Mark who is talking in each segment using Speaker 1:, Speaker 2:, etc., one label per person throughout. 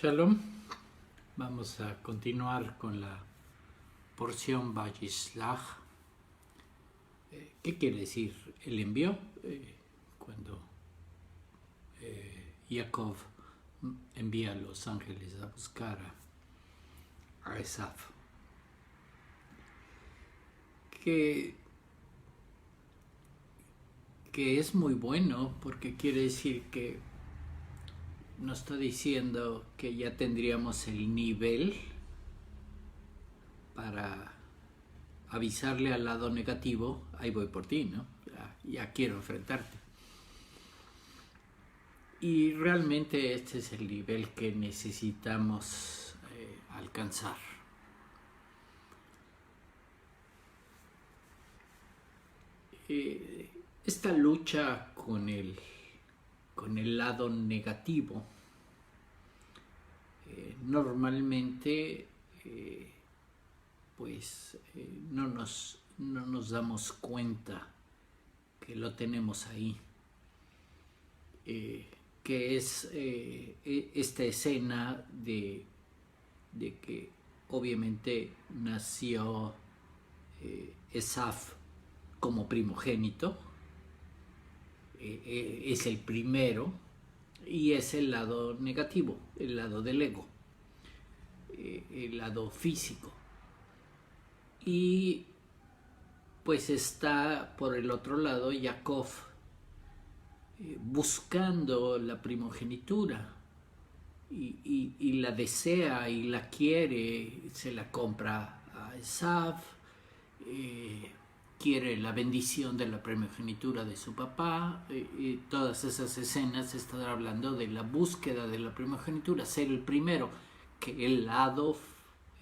Speaker 1: Shalom, vamos a continuar con la porción Vayislach. ¿Qué quiere decir? El envió cuando Jacob envía a los ángeles a buscar a Esaf. Que es muy bueno porque quiere decir que nos está diciendo que ya tendríamos el nivel para avisarle al lado negativo, ahí voy por ti, ¿no? Ya quiero enfrentarte. Y realmente este es el nivel que necesitamos alcanzar. Esta lucha con el lado negativo normalmente no nos damos cuenta que lo tenemos ahí, que es esta escena de que obviamente nació Esaf como primogénito, es el primero y es el lado negativo, el lado del ego, el lado físico. Y pues está por el otro lado Jacob buscando la primogenitura y la desea y la quiere, se la compra a Esaf, quiere la bendición de la primogenitura de su papá, y todas esas escenas están hablando de la búsqueda de la primogenitura, ser el primero, que el lado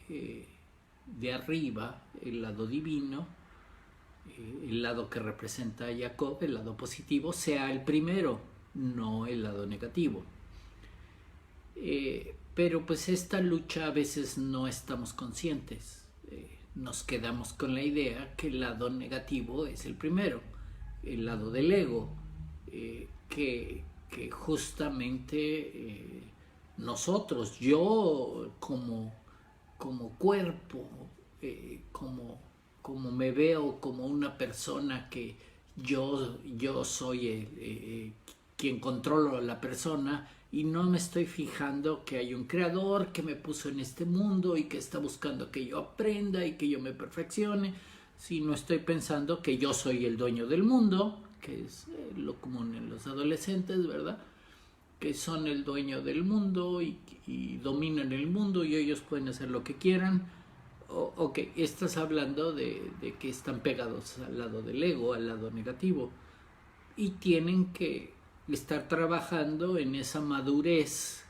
Speaker 1: de arriba, el lado divino, el lado que representa a Jacob, el lado positivo, sea el primero, no el lado negativo. Pero pues esta lucha a veces no estamos conscientes. Nos quedamos con la idea que el lado negativo es el primero, el lado del ego, que justamente nosotros, yo como cuerpo, como me veo como una persona que yo soy quien controlo a la persona, y no me estoy fijando que hay un creador que me puso en este mundo y que está buscando que yo aprenda y que yo me perfeccione, sino estoy pensando que yo soy el dueño del mundo, que es lo común en los adolescentes, ¿verdad? Que son el dueño del mundo y dominan el mundo y ellos pueden hacer lo que quieran. Ok, estás hablando de que están pegados al lado del ego, al lado negativo, y tienen que estar trabajando en esa madurez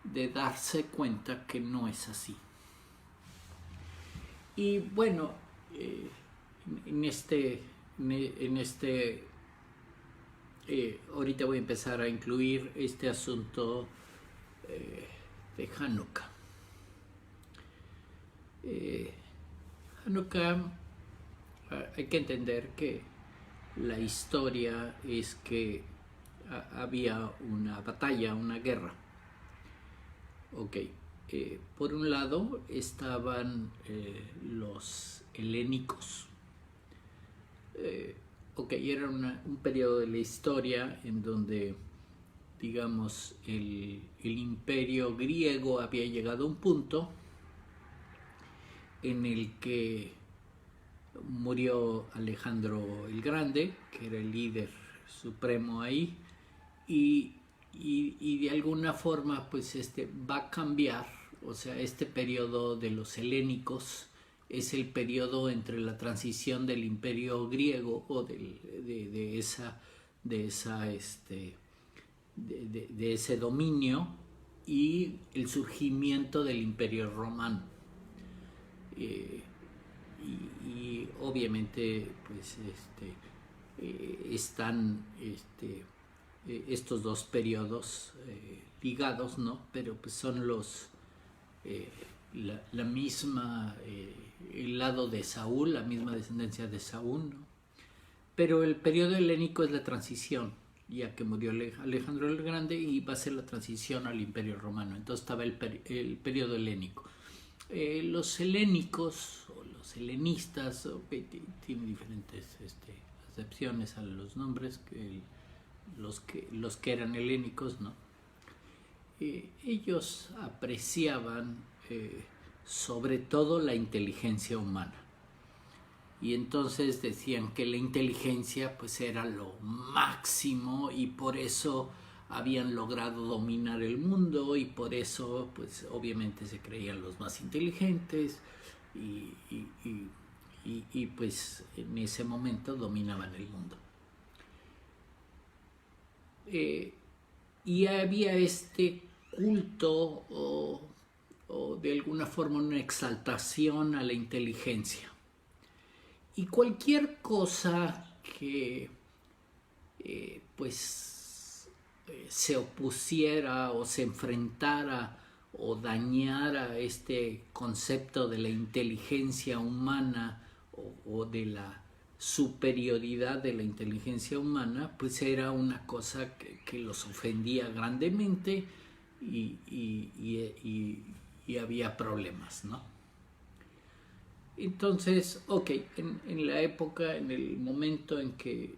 Speaker 1: de darse cuenta que no es así. Y bueno, ahorita voy a empezar a incluir este asunto de Hanukkah. Hanukkah, hay que entender que la historia es que había una batalla, una guerra. Ok, por un lado estaban los helénicos. Era un periodo de la historia en donde, digamos, el imperio griego había llegado a un punto en el que murió Alejandro el Grande, que era el líder supremo ahí, y de alguna forma pues va a cambiar. O sea, este periodo de los helénicos es el periodo entre la transición del imperio griego o de ese dominio y el surgimiento del imperio romano. Y obviamente pues están estos dos periodos ligados, ¿no? Pero pues son la misma, el lado de Saúl, la misma descendencia de Saúl, ¿no? Pero el periodo helénico es la transición, ya que murió Alejandro el Grande, y va a ser la transición al Imperio Romano. Entonces estaba el periodo helénico. Los helénicos o los helenistas, tiene diferentes acepciones a los nombres, los que eran helénicos, ¿no? Ellos apreciaban sobre todo la inteligencia humana. Y entonces decían que la inteligencia pues era lo máximo, y por eso habían logrado dominar el mundo, y por eso pues obviamente se creían los más inteligentes, y pues en ese momento dominaban el mundo. Y había este culto o de alguna forma una exaltación a la inteligencia. Y cualquier cosa que se opusiera o se enfrentara o dañara este concepto de la inteligencia humana o de la superioridad de la inteligencia humana, pues era una cosa que los ofendía grandemente, y había problemas, ¿no? Entonces, en la época, en el momento en que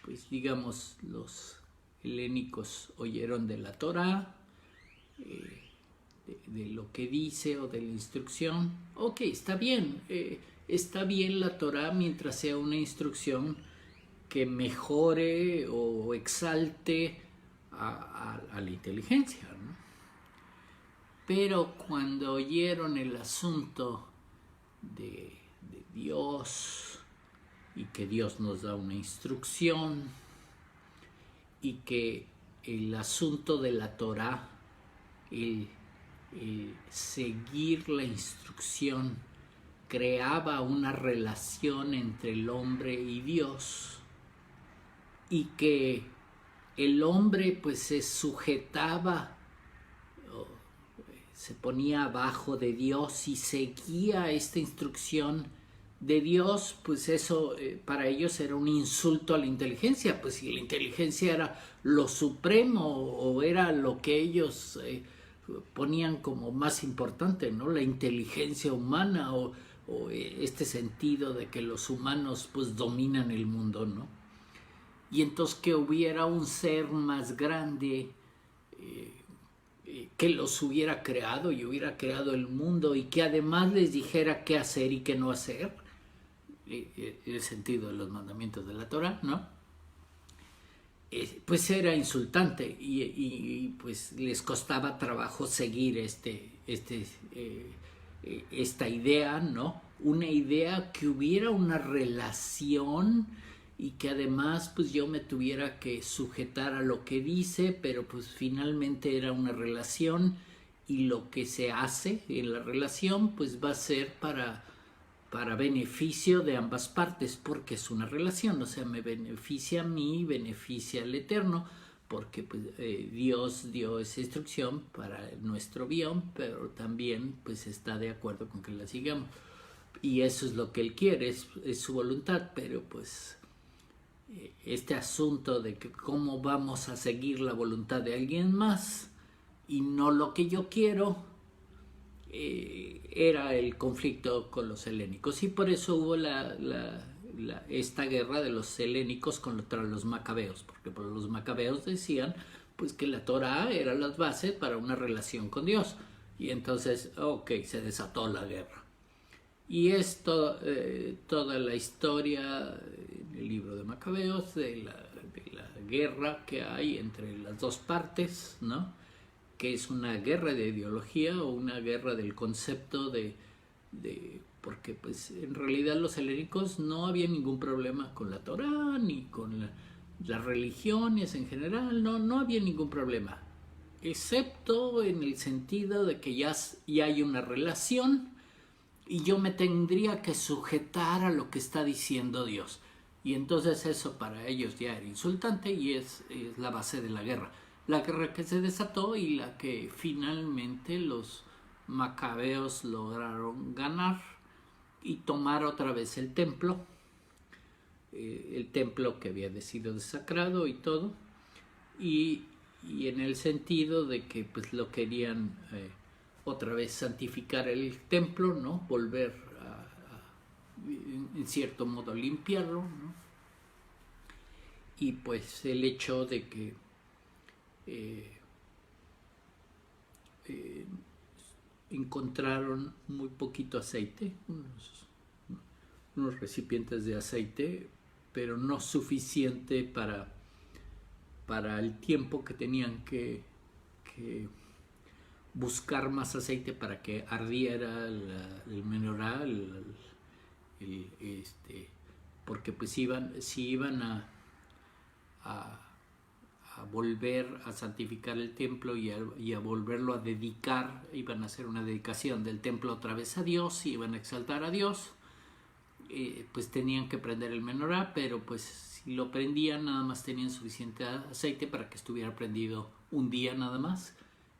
Speaker 1: pues digamos, los helénicos oyeron de la Torá, de lo que dice o de la instrucción, está bien la Torá mientras sea una instrucción que mejore o exalte a la inteligencia, ¿no? Pero cuando oyeron el asunto de Dios, y que Dios nos da una instrucción, y que el asunto de la Torá, el seguir la instrucción, creaba una relación entre el hombre y Dios, y que el hombre pues se sujetaba, se ponía abajo de Dios y seguía esta instrucción de Dios, pues eso para ellos era un insulto a la inteligencia. Pues si la inteligencia era lo supremo o era lo que ellos ponían como más importante, ¿no? La inteligencia humana o este sentido de que los humanos pues dominan el mundo, ¿no? Y entonces que hubiera un ser más grande que los hubiera creado y hubiera creado el mundo, y que además les dijera qué hacer y qué no hacer, el sentido de los mandamientos de la Torah, ¿no? Pues era insultante, y pues les costaba trabajo seguir esta idea, ¿no? Una idea que hubiera una relación, y que además pues yo me tuviera que sujetar a lo que dice, pero pues finalmente era una relación, y lo que se hace en la relación pues va a ser para beneficio de ambas partes, porque es una relación, o sea, me beneficia a mí, beneficia al Eterno, porque pues, Dios dio esa instrucción para nuestro bien, pero también pues está de acuerdo con que la sigamos, y eso es lo que Él quiere, es su voluntad. Pero pues este asunto de que cómo vamos a seguir la voluntad de alguien más y no lo que yo quiero, era el conflicto con los helénicos, y por eso hubo esta guerra de los helénicos contra los macabeos, porque los macabeos decían pues que la Torá era las bases para una relación con Dios, y entonces se desató la guerra. Y esto, toda la historia en el libro de Macabeos, de la guerra que hay entre las dos partes, ¿no? Que es una guerra de ideología o una guerra del concepto porque pues en realidad los helénicos no había ningún problema con la Torá ni con las religiones en general, no había ningún problema, excepto en el sentido de que ya hay una relación y yo me tendría que sujetar a lo que está diciendo Dios, y entonces eso para ellos ya era insultante, y es la base de la guerra que se desató, y la que finalmente los macabeos lograron ganar y tomar otra vez el templo, el templo que había sido desacrado y todo, y en el sentido de que pues lo querían otra vez santificar el templo, ¿no? Volver en cierto modo limpiarlo, ¿no? Y pues el hecho de que encontraron muy poquito aceite, unos recipientes de aceite, pero no suficiente para el tiempo que tenían que buscar más aceite para que ardiera el menorá, porque pues si iban a volver a santificar el templo y a volverlo a dedicar, iban a hacer una dedicación del templo otra vez a Dios, y iban a exaltar a Dios, pues tenían que prender el menorá, pero pues si lo prendían nada más tenían suficiente aceite para que estuviera prendido un día nada más,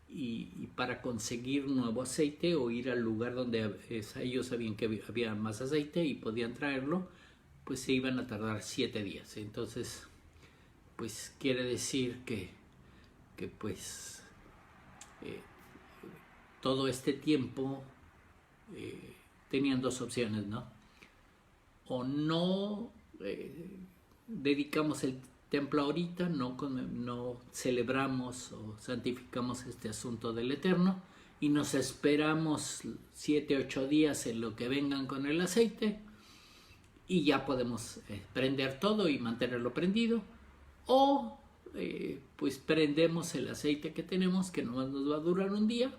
Speaker 1: y para conseguir nuevo aceite o ir al lugar donde ellos sabían que había más aceite y podían traerlo, pues se iban a tardar 7 días. Entonces pues quiere decir que pues todo este tiempo tenían dos opciones, ¿no? O no dedicamos el templo ahorita, no celebramos o santificamos este asunto del Eterno y nos esperamos 7, 8 días en lo que vengan con el aceite y ya podemos prender todo y mantenerlo prendido, o pues prendemos el aceite que tenemos, que nomás nos va a durar un día,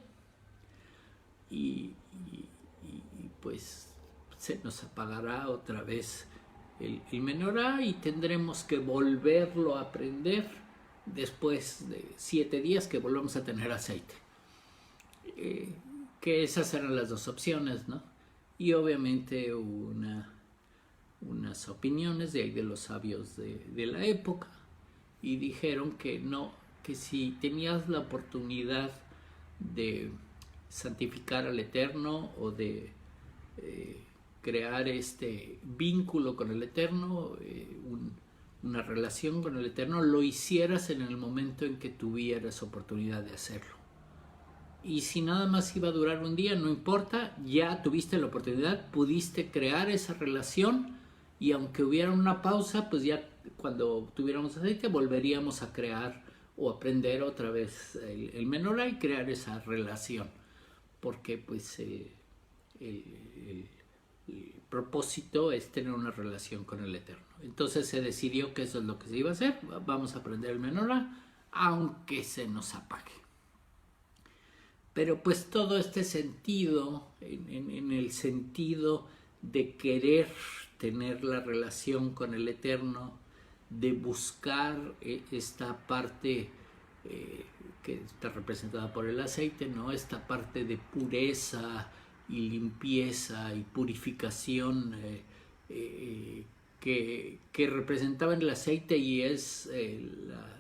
Speaker 1: y pues se nos apagará otra vez el menorá y tendremos que volverlo a prender después de 7 días que volvamos a tener aceite. Que esas eran las dos opciones, ¿no? Y obviamente unas opiniones de ahí de los sabios de la época, y dijeron que no, que si tenías la oportunidad de santificar al Eterno o de crear este vínculo con el Eterno, una relación con el Eterno, lo hicieras en el momento en que tuvieras oportunidad de hacerlo. Y si nada más iba a durar un día, no importa, ya tuviste la oportunidad, pudiste crear esa relación, y aunque hubiera una pausa, pues ya cuando tuviéramos aceite volveríamos a crear o a prender otra vez el menorá y crear esa relación, porque pues el propósito es tener una relación con el Eterno. Entonces se decidió que eso es lo que se iba a hacer, vamos a prender el menorá aunque se nos apague. Pero pues todo este sentido, en el sentido de querer tener la relación con el Eterno, de buscar esta parte que está representada por el aceite, ¿no? Esta parte de pureza y limpieza y purificación que representaba en el aceite, y es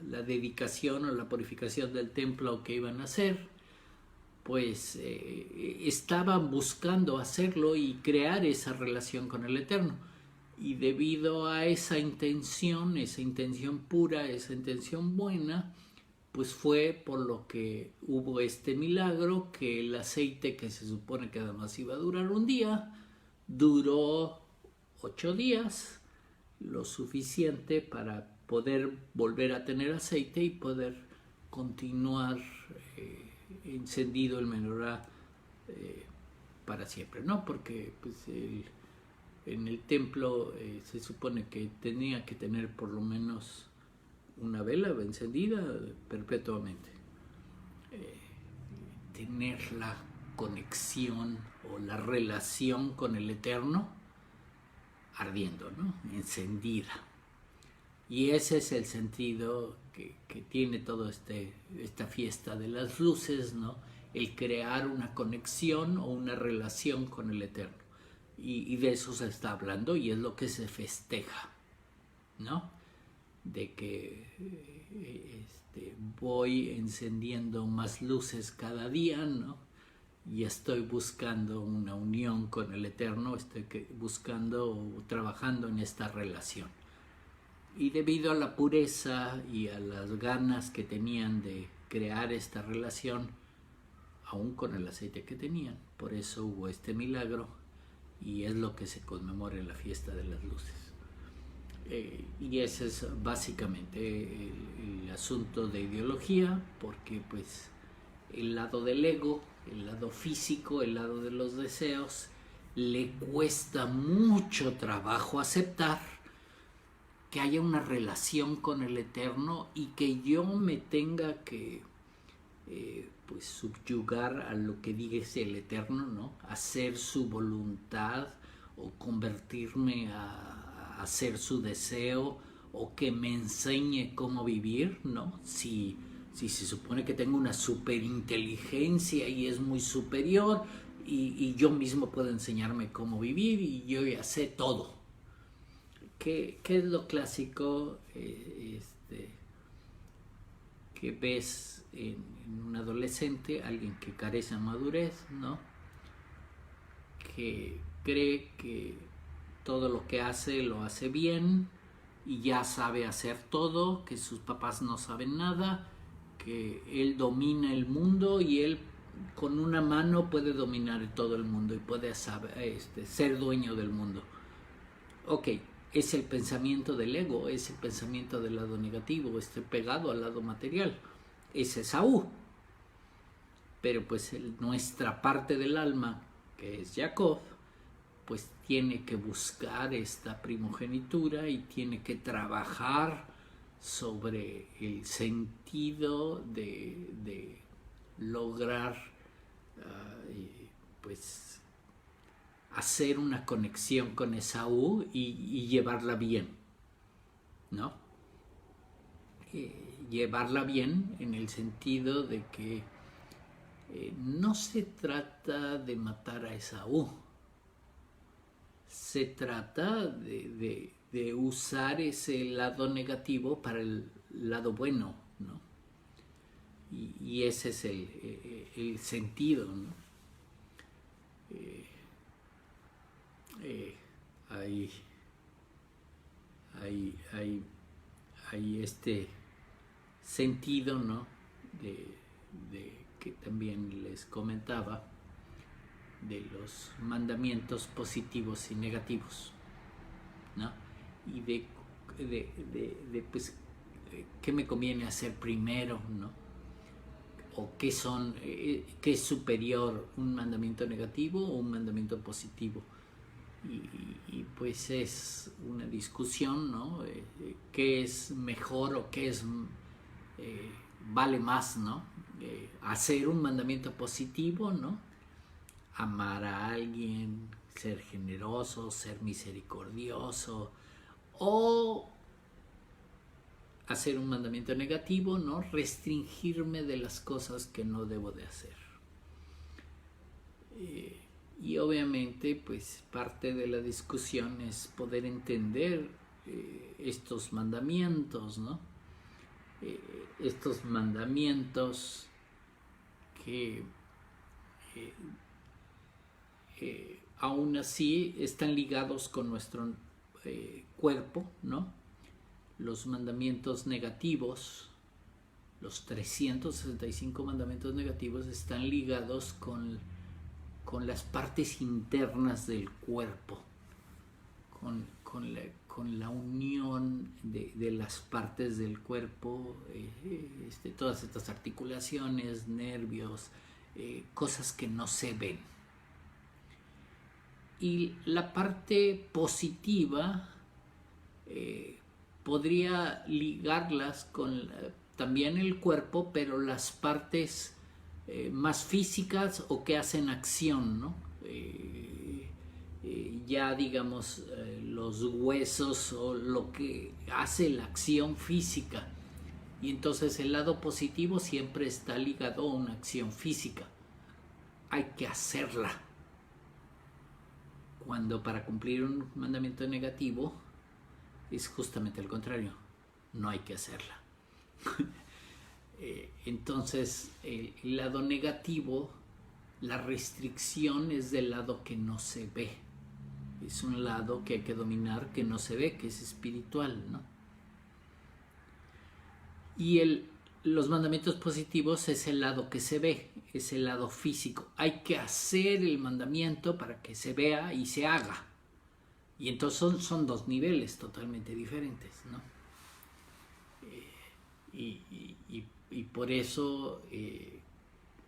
Speaker 1: la dedicación o la purificación del templo que iban a hacer. Pues estaban buscando hacerlo y crear esa relación con el Eterno. Y debido a esa intención pura, esa intención buena, pues fue por lo que hubo este milagro, que el aceite, que se supone que además iba a durar un día, duró 8 días, lo suficiente para poder volver a tener aceite y poder continuar encendido el menorá para siempre, ¿no? Porque pues en el templo se supone que tenía que tener por lo menos una vela encendida perpetuamente, tener la conexión o la relación con el Eterno ardiendo, ¿no? Encendida. Y ese es el sentido que tiene toda esta fiesta de las luces, ¿no? El crear una conexión o una relación con el Eterno. Y de eso se está hablando, y es lo que se festeja, ¿no? De que voy encendiendo más luces cada día, ¿no? Y estoy buscando una unión con el Eterno, estoy buscando o trabajando en esta relación. Y debido a la pureza y a las ganas que tenían de crear esta relación, aún con el aceite que tenían, por eso hubo este milagro y es lo que se conmemora en la fiesta de las luces. Y ese es básicamente el asunto de ideología, porque pues el lado del ego, el lado físico, el lado de los deseos, le cuesta mucho trabajo aceptar que haya una relación con el Eterno y que yo me tenga que pues subyugar a lo que dice el Eterno, ¿no? Hacer su voluntad o convertirme a hacer su deseo o que me enseñe cómo vivir, ¿no? Si se supone que tengo una superinteligencia y es muy superior y yo mismo puedo enseñarme cómo vivir y yo ya sé todo. ¿Qué es lo clásico que ves en un adolescente? Alguien que carece de madurez, ¿no? Que cree que todo lo que hace lo hace bien y ya sabe hacer todo, que sus papás no saben nada, que él domina el mundo y él con una mano puede dominar todo el mundo y puede saber, ser dueño del mundo. Ok, es el pensamiento del ego, es el pensamiento del lado negativo, pegado al lado material. Es Esaú. Pero pues nuestra parte del alma, que es Jacob, pues tiene que buscar esta primogenitura y tiene que trabajar sobre el sentido de lograr pues hacer una conexión con Esaú y llevarla bien, ¿no? Llevarla bien en el sentido de que no se trata de matar a Esaú, se trata de usar ese lado negativo para el lado bueno, ¿no? Y ese es el sentido, ¿no? Hay este sentido, ¿no? de que también les comentaba, de los mandamientos positivos y negativos, ¿no? Y de pues, qué me conviene hacer primero, ¿no? O qué es superior, un mandamiento negativo o un mandamiento positivo. Y pues es una discusión, ¿no? ¿Qué es mejor o qué es vale más, ¿no? Hacer un mandamiento positivo, ¿no? Amar a alguien, ser generoso, ser misericordioso, o hacer un mandamiento negativo, ¿no? Restringirme de las cosas que no debo de hacer. Y obviamente, pues parte de la discusión es poder entender estos mandamientos, ¿no? Estos mandamientos que aún así están ligados con nuestro cuerpo, ¿no? Los mandamientos negativos, los 365 mandamientos negativos están ligados con las partes internas del cuerpo, con la unión de las partes del cuerpo, todas estas articulaciones, nervios, cosas que no se ven. Y la parte positiva podría ligarlas con también el cuerpo, pero las partes más físicas o que hacen acción, ¿no? Ya digamos los huesos o lo que hace la acción física. Y entonces el lado positivo siempre está ligado a una acción física. Hay que hacerla. Cuando para cumplir un mandamiento negativo es justamente al contrario, no hay que hacerla. Entonces el lado negativo, la restricción es del lado que no se ve, es un lado que hay que dominar, que no se ve, que es espiritual, ¿no? Y los mandamientos positivos es el lado que se ve, es el lado físico. Hay que hacer el mandamiento para que se vea y se haga. Y entonces son dos niveles totalmente diferentes, ¿no? Y por eso,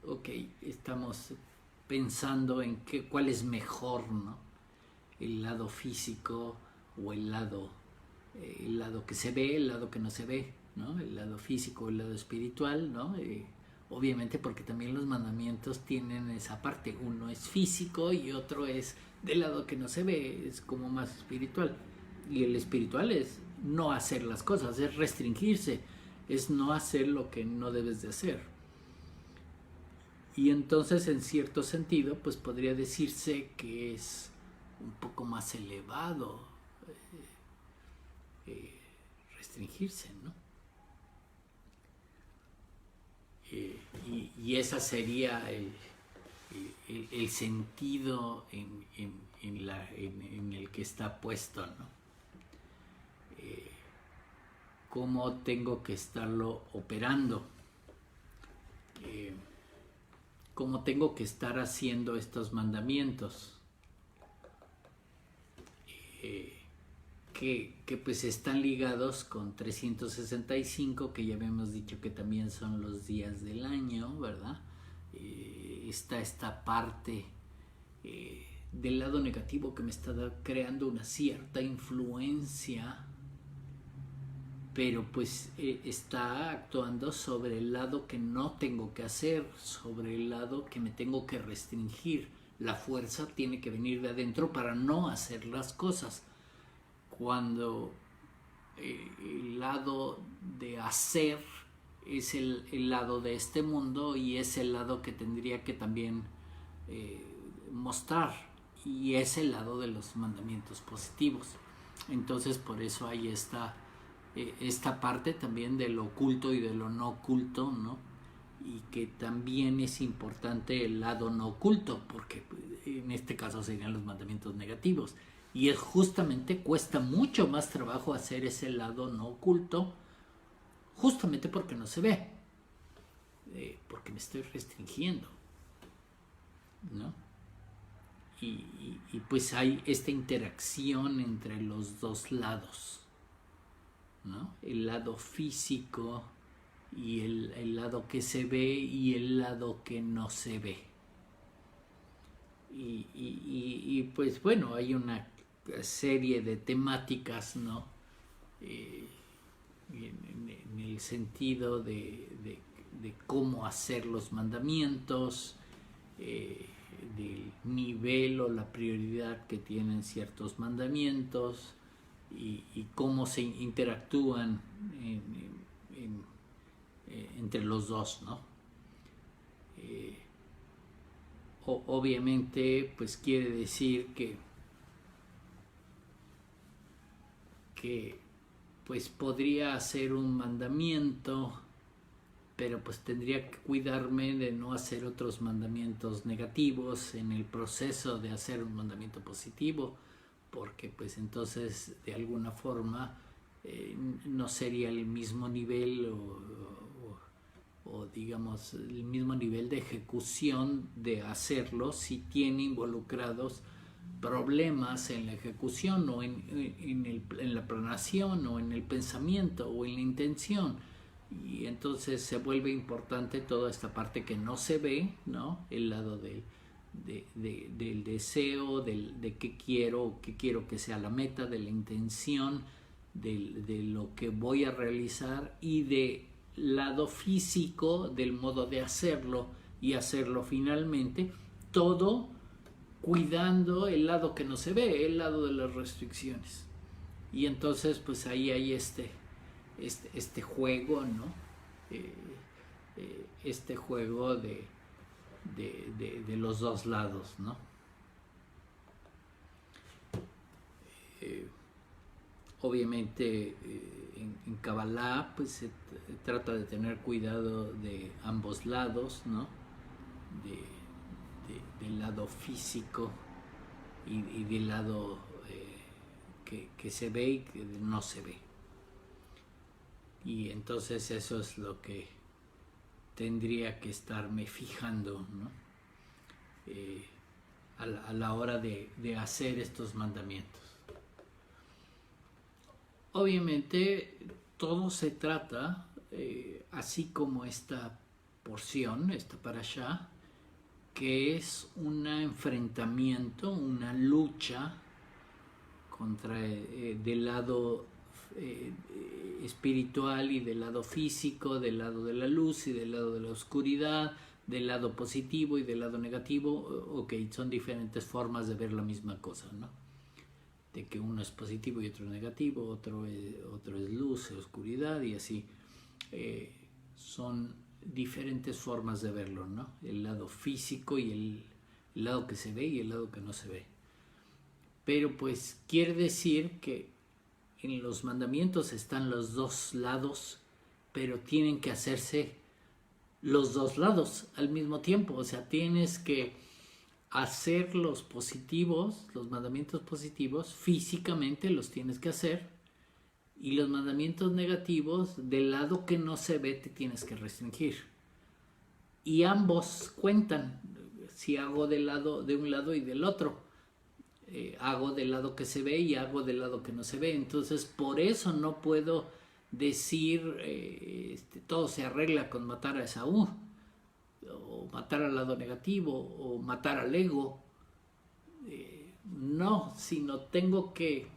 Speaker 1: ok, estamos pensando en cuál es mejor, ¿no? El lado físico o el lado que se ve, el lado que no se ve, ¿no? El lado físico, el lado espiritual, ¿no? Obviamente porque también los mandamientos tienen esa parte, uno es físico y otro es del lado que no se ve, es como más espiritual. Y el espiritual es no hacer las cosas, es restringirse, es no hacer lo que no debes de hacer. Y entonces, en cierto sentido, pues podría decirse que es un poco más elevado restringirse, ¿no? Y esa sería el sentido en el que está puesto, ¿no? Cómo tengo que estarlo operando, cómo tengo que estar haciendo estos mandamientos, que pues están ligados con 365, que ya habíamos dicho que también son los días del año, ¿verdad? Está esta parte del lado negativo que me está creando una cierta influencia, pero pues está actuando sobre el lado que no tengo que hacer, sobre el lado que me tengo que restringir. La fuerza tiene que venir de adentro para no hacer las cosas. Cuando el lado de hacer es el lado de este mundo y es el lado que tendría que también mostrar, y es el lado de los mandamientos positivos. Entonces por eso hay esta parte también de lo oculto y de lo no oculto, ¿no? Y que también es importante el lado no oculto, porque en este caso serían los mandamientos negativos. Y justamente cuesta mucho más trabajo hacer ese lado no oculto, justamente porque no se ve, porque me estoy restringiendo, ¿no? Y pues hay esta interacción entre los dos lados, ¿no? El lado físico y el lado que se ve y el lado que no se ve. Y pues bueno, hay una serie de temáticas, ¿no? En el sentido de cómo hacer los mandamientos, del nivel o la prioridad que tienen ciertos mandamientos, y cómo se interactúan entre los dos, ¿no? Obviamente, pues quiere decir que pues podría hacer un mandamiento, pero pues tendría que cuidarme de no hacer otros mandamientos negativos en el proceso de hacer un mandamiento positivo, porque pues entonces de alguna forma no sería el mismo nivel o digamos el mismo nivel de ejecución de hacerlo si tiene involucrados problemas en la ejecución o en la planeación o en el pensamiento o en la intención. Y entonces se vuelve importante toda esta parte que no se ve, ¿no? El lado del deseo, de qué quiero que sea la meta, de la intención, de lo que voy a realizar, y del lado físico, del modo de hacerlo y hacerlo finalmente, todo cuidando el lado que no se ve, el lado de las restricciones. Y entonces pues ahí hay este juego, ¿no? Este juego de los dos lados, ¿no? Obviamente en Kabbalah pues se trata de tener cuidado de ambos lados, ¿no? Del lado físico y del lado que se ve y que no se ve. Y entonces eso es lo que tendría que estarme fijando, ¿no? A la hora de hacer estos mandamientos. Obviamente todo se trata, así como esta porción, esta parashá, que es un enfrentamiento, una lucha contra del lado espiritual y del lado físico, del lado de la luz y del lado de la oscuridad, del lado positivo y del lado negativo. Ok, son diferentes formas de ver la misma cosa, ¿no? De que uno es positivo y otro es negativo, otro es luz, oscuridad y así. Son diferentes formas de verlo, ¿no? El lado físico y el lado que se ve y el lado que no se ve. Pero pues quiere decir que en los mandamientos están los dos lados, pero tienen que hacerse los dos lados al mismo tiempo. O sea, tienes que hacer los positivos, los mandamientos positivos, físicamente los tienes que hacer, y los mandamientos negativos, del lado que no se ve, te tienes que restringir. Y ambos cuentan, si hago de un lado y del otro. Hago del lado que se ve y hago del lado que no se ve. Entonces, por eso no puedo decir todo se arregla con matar a Esaú, o matar al lado negativo, o matar al ego. No, sino tengo que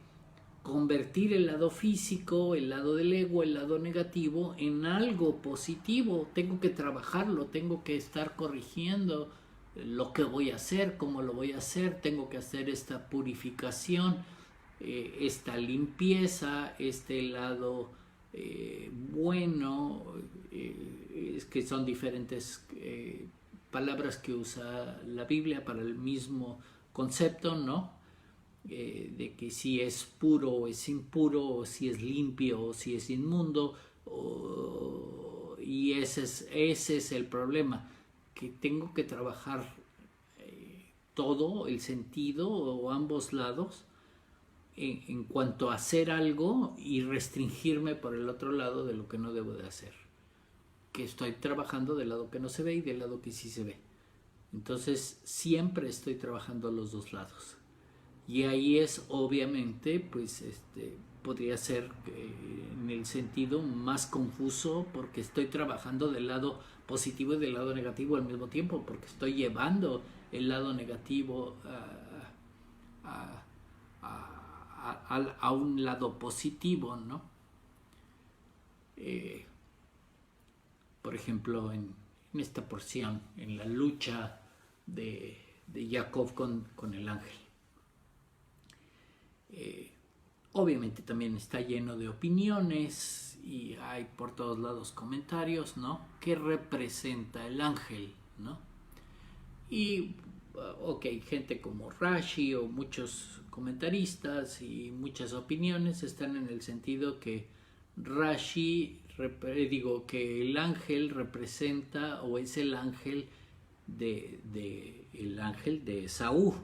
Speaker 1: convertir el lado físico, el lado del ego, el lado negativo en algo positivo. Tengo que trabajarlo, tengo que estar corrigiendo lo que voy a hacer, cómo lo voy a hacer. Tengo que hacer esta purificación, esta limpieza, este lado bueno, es que son diferentes palabras que usa la Biblia para el mismo concepto, ¿no? De que si es puro o es impuro, o si es limpio o si es inmundo, y ese es el problema, que tengo que trabajar todo el sentido o ambos lados en cuanto a hacer algo y restringirme por el otro lado de lo que no debo de hacer, que estoy trabajando del lado que no se ve y del lado que sí se ve. Entonces siempre estoy trabajando a los dos lados, y ahí es obviamente pues podría ser en el sentido más confuso, porque estoy trabajando del lado positivo y del lado negativo al mismo tiempo, porque estoy llevando el lado negativo a un lado positivo, ¿no? Por ejemplo, en esta porción, en la lucha de Jacob con el ángel. Obviamente también está lleno de opiniones y hay por todos lados comentarios, ¿no? ¿Qué representa el ángel, ¿no? Y, ok, gente como Rashi o muchos comentaristas y muchas opiniones están en el sentido que que el ángel representa o es el ángel el ángel de Esaú,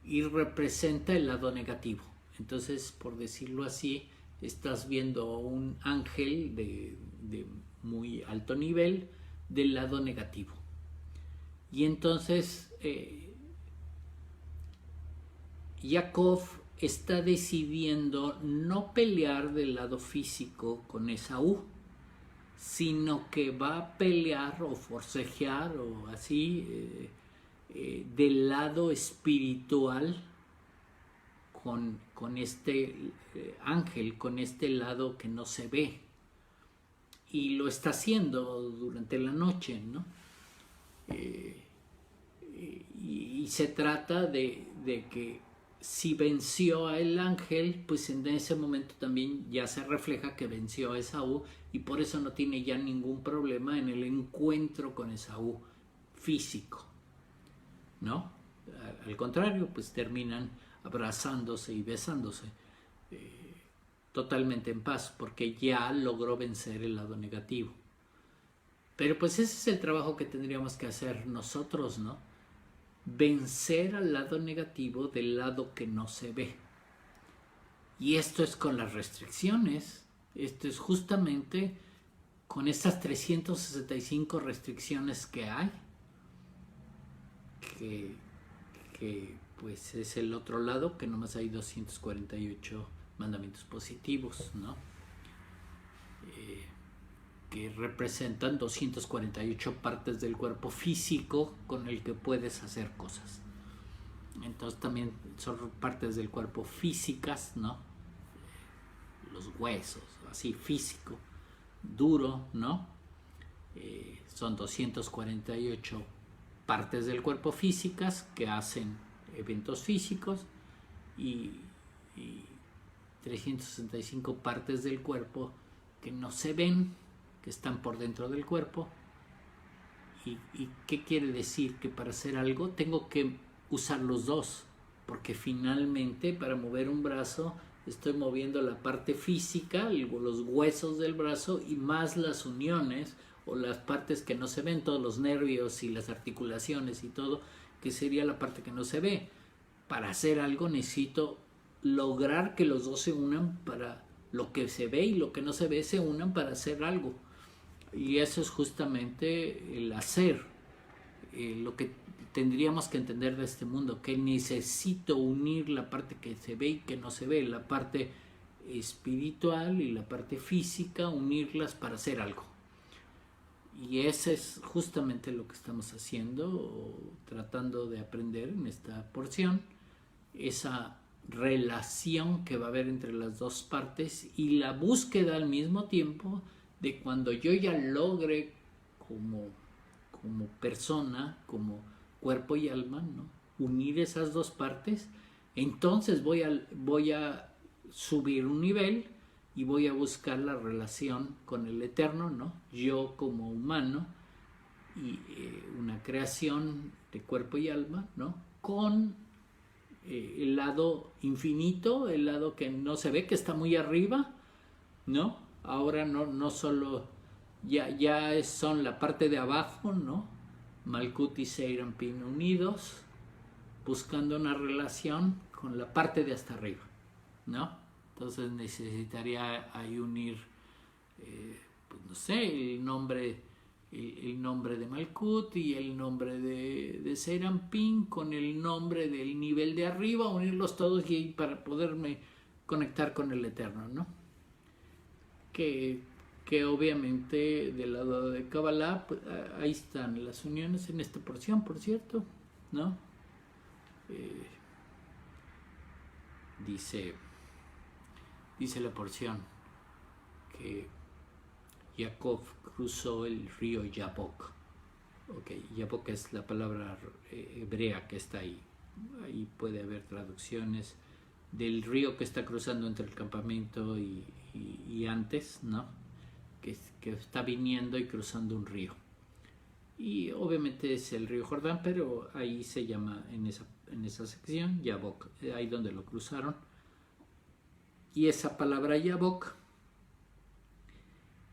Speaker 1: y representa el lado negativo. Entonces, por decirlo así, estás viendo un ángel de muy alto nivel del lado negativo. Y entonces Jacob está decidiendo no pelear del lado físico con Esaú, sino que va a pelear o forcejear o así del lado espiritual con este ángel, con este lado que no se ve, y lo está haciendo durante la noche, ¿no? Y se trata de que si venció a el ángel, pues en ese momento también ya se refleja que venció a Esaú, y por eso no tiene ya ningún problema en el encuentro con Esaú físico, ¿no? Al contrario, pues terminan abrazándose y besándose totalmente en paz, porque ya logró vencer el lado negativo. Pero pues ese es el trabajo que tendríamos que hacer nosotros, ¿no? Vencer al lado negativo del lado que no se ve. Y esto es con las restricciones. Esto es justamente con estas 365 restricciones que hay, que pues es el otro lado, que nomás hay 248 mandamientos positivos, ¿no? Que representan 248 partes del cuerpo físico con el que puedes hacer cosas. Entonces también son partes del cuerpo físicas, ¿no? Los huesos, así físico, duro, ¿no? Son 248 partes del cuerpo físicas que hacen eventos físicos y 365 partes del cuerpo que no se ven, que están por dentro del cuerpo. ¿Y qué quiere decir? Que para hacer algo tengo que usar los dos, porque finalmente para mover un brazo estoy moviendo la parte física, los huesos del brazo y más las uniones o las partes que no se ven, todos los nervios y las articulaciones y todo, que sería la parte que no se ve. Para hacer algo necesito lograr que los dos se unan, para lo que se ve y lo que no se ve se unan para hacer algo. Y eso es justamente el hacer, lo que tendríamos que entender de este mundo, que necesito unir la parte que se ve y que no se ve, la parte espiritual y la parte física, unirlas para hacer algo. Y eso es justamente lo que estamos haciendo, o tratando de aprender en esta porción, esa relación que va a haber entre las dos partes y la búsqueda al mismo tiempo de cuando yo ya logre como persona, como cuerpo y alma, ¿no? Unir esas dos partes, entonces voy a subir un nivel y voy a buscar la relación con el Eterno, ¿no? Yo como humano y una creación de cuerpo y alma, ¿no? Con el lado infinito, el lado que no se ve, que está muy arriba, ¿no? Ahora no solo, ya son la parte de abajo, ¿no? Malkut y Zeir Anpin unidos, buscando una relación con la parte de hasta arriba, ¿no? Entonces necesitaría ahí unir, pues no sé, el nombre de Malkut y el nombre de Zeir Anpin con el nombre del nivel de arriba, unirlos todos y para poderme conectar con el Eterno, ¿no? Que obviamente del lado de Kabbalah, pues, ahí están las uniones en esta porción, por cierto, ¿no? Dice la porción que Jacob cruzó el río Yabok. Yabok es la palabra hebrea que está ahí. Ahí puede haber traducciones del río que está cruzando entre el campamento y antes, ¿no? Que está viniendo y cruzando un río. Y obviamente es el río Jordán, pero ahí se llama en esa sección Yabok, ahí donde lo cruzaron. Y esa palabra Yabok,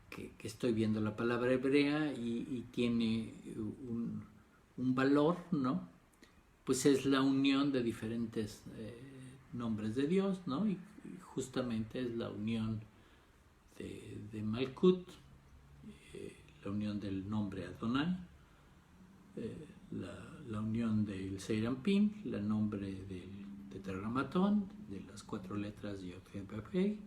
Speaker 1: que estoy viendo la palabra hebrea y tiene un valor, ¿no? Pues es la unión de diferentes nombres de Dios, ¿no? Y justamente es la unión de Malkut, la unión del nombre Adonai, la unión del Zeir Anpin, el nombre del Tetragrammatón, de las 4 letras Yod He Vav Hei,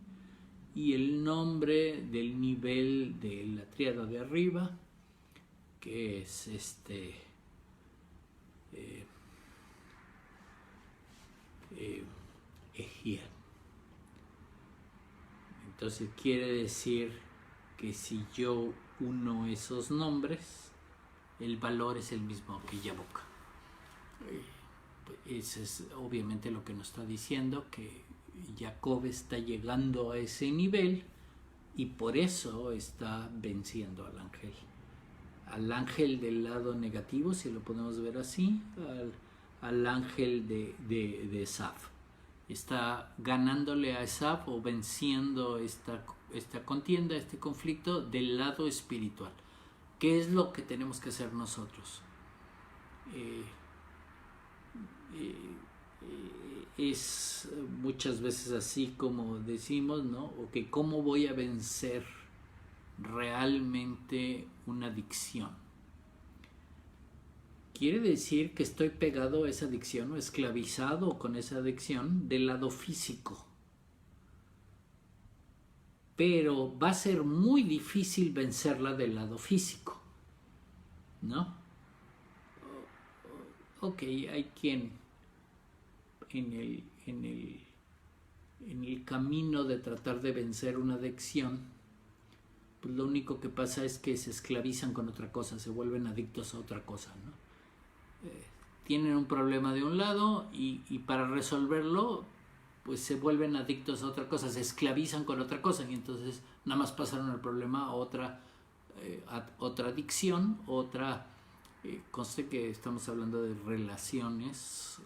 Speaker 1: y el nombre del nivel de la tríada de arriba, que es Ejiel. Entonces quiere decir que si yo uno esos nombres, el valor es el mismo que Yabok. Eso es obviamente lo que nos está diciendo, que Jacob está llegando a ese nivel y por eso está venciendo al ángel del lado negativo, si lo podemos ver así, al ángel de Esaf. Está ganándole a Esaf o venciendo esta contienda, este conflicto del lado espiritual. ¿Qué es lo que tenemos que hacer nosotros? es muchas veces así como decimos, ¿no? Ok, ¿cómo voy a vencer realmente una adicción? Quiere decir que estoy pegado a esa adicción o esclavizado con esa adicción del lado físico. Pero va a ser muy difícil vencerla del lado físico, ¿no? Ok, hay quien en el camino de tratar de vencer una adicción, pues lo único que pasa es que se esclavizan con otra cosa, se vuelven adictos a otra cosa, ¿no? Tienen un problema de un lado y para resolverlo pues se vuelven adictos a otra cosa, se esclavizan con otra cosa y entonces nada más pasaron el problema a otra adicción, otra, conste que estamos hablando de relaciones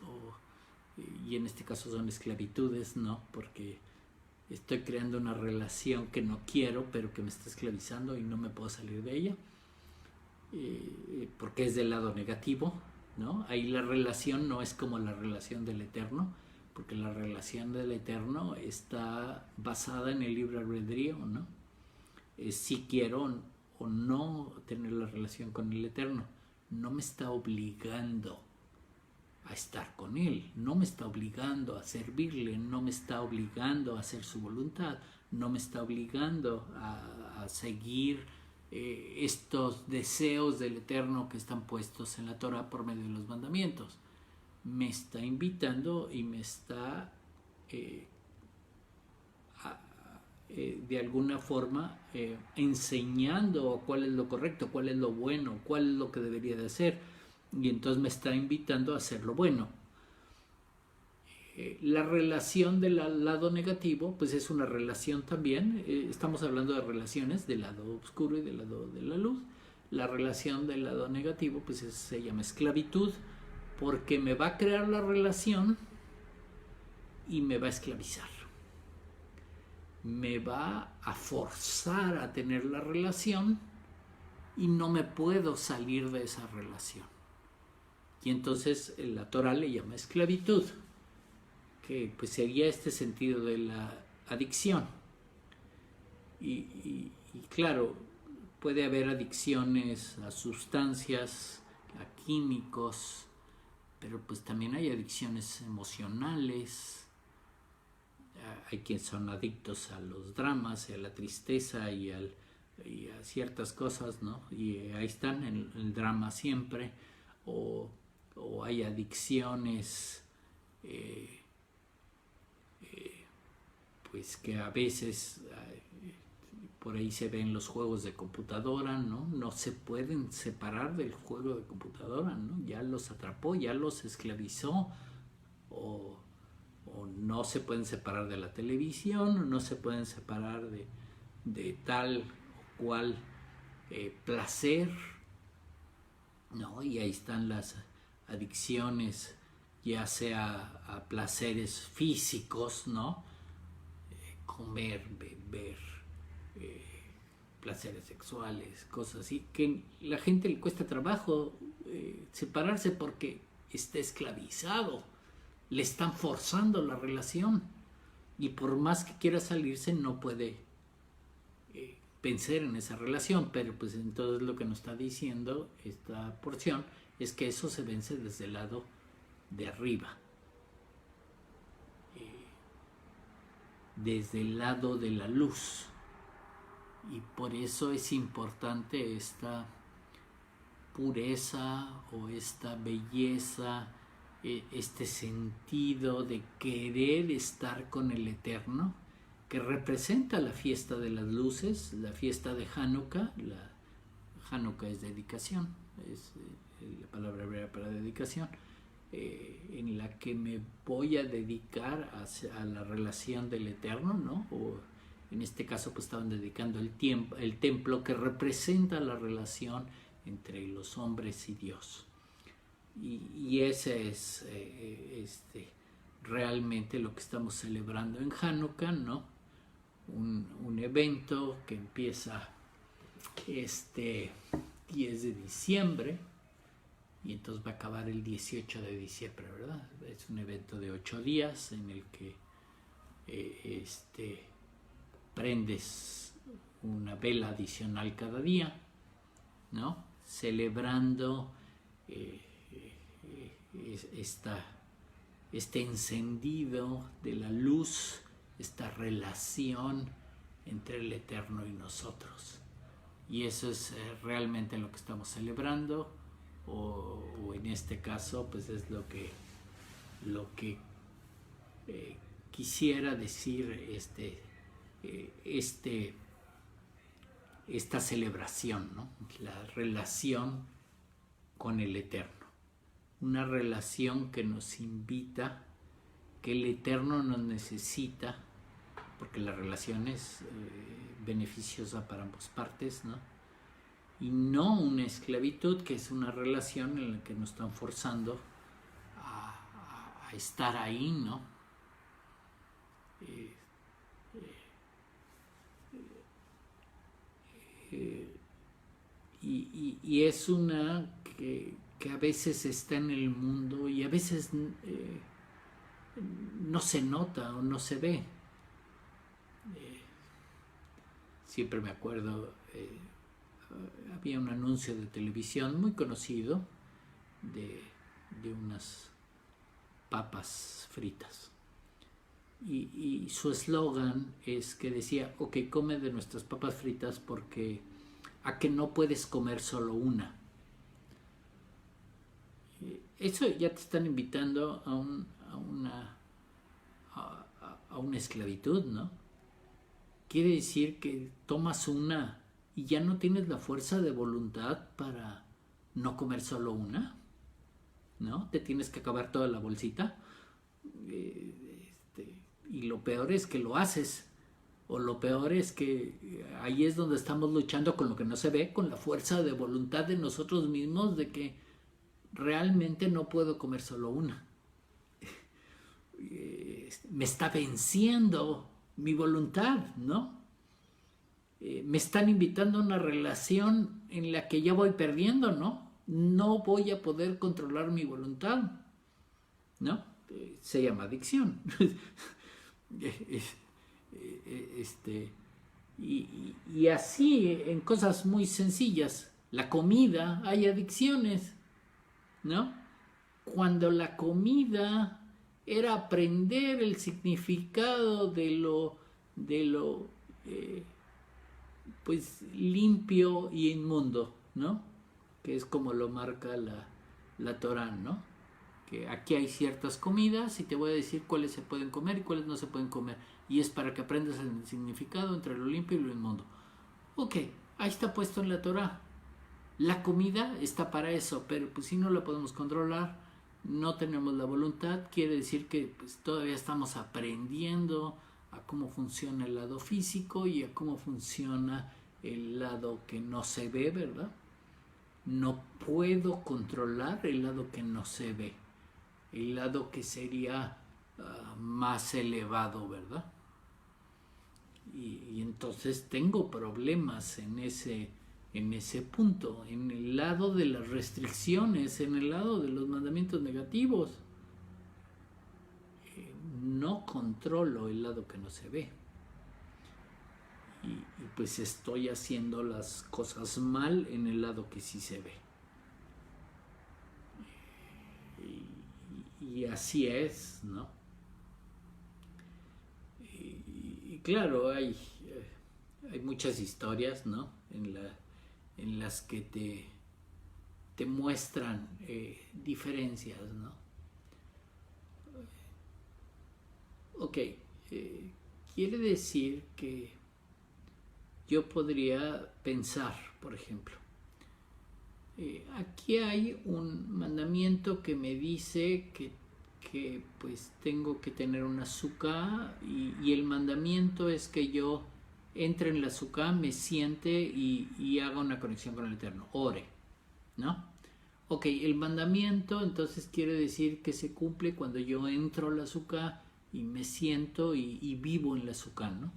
Speaker 1: y en este caso son esclavitudes, ¿no? Porque estoy creando una relación que no quiero pero que me está esclavizando y no me puedo salir de ella, porque es del lado negativo, ¿no? Ahí la relación no es como la relación del Eterno, porque la relación del Eterno está basada en el libre albedrío, ¿no? Si quiero o no tener la relación con el Eterno, no me está obligando a estar con Él, no me está obligando a servirle, no me está obligando a hacer su voluntad, no me está obligando a seguir estos deseos del Eterno que están puestos en la Torah por medio de los mandamientos. Me está invitando y me está de alguna forma enseñando cuál es lo correcto, cuál es lo bueno, cuál es lo que debería de hacer, y entonces me está invitando a hacer lo bueno. La relación del lado negativo pues es una relación también, estamos hablando de relaciones del lado oscuro y del lado de la luz. La relación del lado negativo pues se llama esclavitud, porque me va a crear la relación y me va a esclavizar, me va a forzar a tener la relación y no me puedo salir de esa relación, y entonces la Torah le llama esclavitud, que pues sería este sentido de la adicción. Y claro, puede haber adicciones a sustancias, a químicos, pero pues también hay adicciones emocionales. Hay quienes son adictos a los dramas, a la tristeza y a ciertas cosas, ¿no? Y ahí están en el drama siempre. O hay adicciones pues que a veces por ahí se ven los juegos de computadora, ¿no? No se pueden separar del juego de computadora, ¿no? Ya los atrapó, ya los esclavizó, o no se pueden separar de la televisión, o no se pueden separar de tal o cual placer, ¿no? Y ahí están las adicciones, ya sea a placeres físicos, ¿no? Comer, beber, placeres sexuales, cosas así, que a la gente le cuesta trabajo separarse porque está esclavizado, le están forzando la relación y por más que quiera salirse no puede vencer en esa relación. Pero pues entonces lo que nos está diciendo esta porción es que eso se vence desde el lado de arriba, desde el lado de la luz, y por eso es importante esta pureza o esta belleza, este sentido de querer estar con el Eterno, que representa la fiesta de las luces, la fiesta de Hanukkah. Hanukkah es dedicación, es la palabra hebrea para dedicación, en la que me voy a dedicar a la relación del Eterno, ¿no? O en este caso pues estaban dedicando el templo que representa la relación entre los hombres y Dios. Y ese es realmente lo que estamos celebrando en Hanukkah, ¿no? Un evento que empieza este 10 de diciembre y entonces va a acabar el 18 de diciembre, ¿verdad? Es un evento de 8 días en el que prendes una vela adicional cada día, ¿no? Celebrando este encendido de la luz, esta relación entre el Eterno y nosotros. Y eso es realmente lo que estamos celebrando, o en este caso pues es lo que quisiera decir esta celebración, ¿no? La relación con el Eterno, una relación que nos invita, que el Eterno nos necesita, porque la relación es beneficiosa para ambas partes, ¿no? Y no una esclavitud, que es una relación en la que nos están forzando a estar ahí, ¿no? Y es una que a veces está en el mundo y a veces no se nota o no se ve. Siempre me acuerdo, había un anuncio de televisión muy conocido de unas papas fritas. Y su eslogan es que decía, ok, come de nuestras papas fritas porque a que no puedes comer solo una. Eso ya te están invitando a una esclavitud, ¿no? Quiere decir que tomas una y ya no tienes la fuerza de voluntad para no comer solo una, ¿no? Te tienes que acabar toda la bolsita. Y lo peor es que lo haces, o lo peor es que ahí es donde estamos luchando con lo que no se ve, con la fuerza de voluntad de nosotros mismos, de que realmente no puedo comer solo una. Me está venciendo mi voluntad, ¿no? Me están invitando a una relación en la que ya voy perdiendo, ¿no? No voy a poder controlar mi voluntad, ¿no? Se llama adicción. Y así en cosas muy sencillas, la comida, hay adicciones, ¿no? Cuando la comida era aprender el significado de lo pues limpio y inmundo, ¿no? Que es como lo marca la Torá, ¿no? Que aquí hay ciertas comidas y te voy a decir cuáles se pueden comer y cuáles no se pueden comer. Y es para que aprendas el significado entre lo limpio y lo inmundo. Ok, ahí está puesto en la Torá. La comida está para eso, pero pues si no la podemos controlar, no tenemos la voluntad, quiere decir que pues, todavía estamos aprendiendo a cómo funciona el lado físico y a cómo funciona el lado que no se ve, ¿verdad? No puedo controlar el lado que no se ve, el lado que sería más elevado, ¿verdad? Y entonces tengo problemas en ese punto, en el lado de las restricciones, en el lado de los mandamientos negativos. No controlo el lado que no se ve. Y pues estoy haciendo las cosas mal en el lado que sí se ve. Y así es, ¿no? Y claro, hay muchas historias, ¿no? En las que te muestran diferencias, ¿no? Ok, quiere decir que yo podría pensar, por ejemplo, aquí hay un mandamiento que me dice que pues tengo que tener una azúcar y el mandamiento es que yo entre en la azúcar, me siente y haga una conexión con el Eterno, ore, ¿no? Ok, el mandamiento entonces quiere decir que se cumple cuando yo entro a la azúcar y me siento y vivo en la azúcar, ¿no?